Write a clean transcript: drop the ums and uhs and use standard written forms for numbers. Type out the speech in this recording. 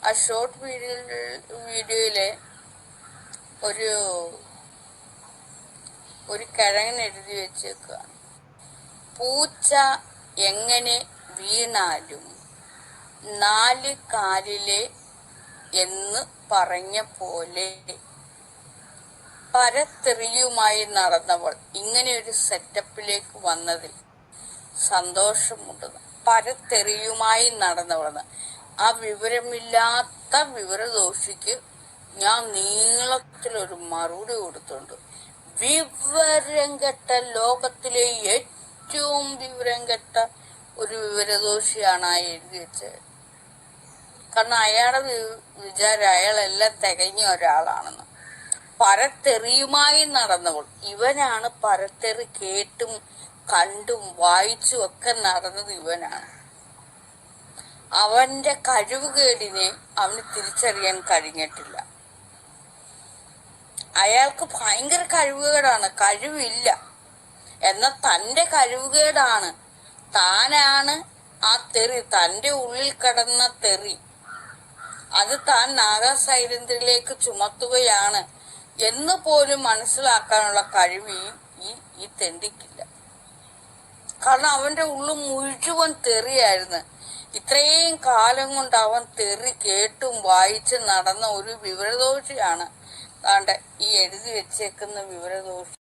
ആ ഷോർട്ട് വീഡിയോയിലെ ഒരു ഒരു കിഴങ്ങൻ എഴുതി വെച്ചേക്കുകയാണ്. പൂച്ച എങ്ങനെ വീണാലും 4 കാലിലെ എന്ന് പറഞ്ഞ പോലെ പരത്തെറിയുമായി നടന്നവൾ. ഇങ്ങനെ ഒരു സെറ്റപ്പിലേക്ക് വന്നതിൽ സന്തോഷമുണ്ട്. പരത്തെറിയുമായി നടന്നവളെന്ന് ആ വിവരമില്ലാത്ത വിവരദോഷിക്ക് ഞാൻ നീളത്തിലൊരു മറുപടി കൊടുത്തുണ്ട്. വിവരം കെട്ട, ലോകത്തിലെ ഏറ്റവും വിവരം കെട്ട ഒരു വിവരദോഷിയാണ് ആ എഴുതി വെച്ചത്. കാരണം അയാളുടെ വിചാരം അയാളെല്ലാം തികഞ്ഞ ഒരാളാണെന്ന്. പരത്തെറിയുമായി നടന്നവൾ. ഇവനാണ് പരത്തെറി കേട്ടും കണ്ടും വായിച്ചും ഒക്കെ നടന്നത്. ഇവനാണ്. അവന്റെ കഴിവുകേടിനെ അവന് തിരിച്ചറിയാൻ കഴിഞ്ഞിട്ടില്ല. അയാൾക്ക് ഭയങ്കര കഴിവുകേടാണ്, കഴിവില്ല. എന്നാൽ തന്റെ കഴിവുകേടാണ്, താനാണ് ആ തെറി, തന്റെ ഉള്ളിൽ കിടന്ന തെറി, അത് താൻ നാഗാസൈലന്തിലേക്ക് ചുമത്തുകയാണ് എന്ന് പോലും മനസ്സിലാക്കാനുള്ള കഴിവ് ഈ തെണ്ടിക്കില്ല. കാരണം അവന്റെ ഉള്ളു മുഴുവൻ തെറിയായിരുന്നു. ഇത്രയും കാലം കൊണ്ട് അവൻ തെറി കേട്ടും വായിച്ചും നടന്ന ഒരു വിവരദോഷിയാണ് ഈ എഴുതി വെച്ചേക്കുന്ന വിവരദോഷി.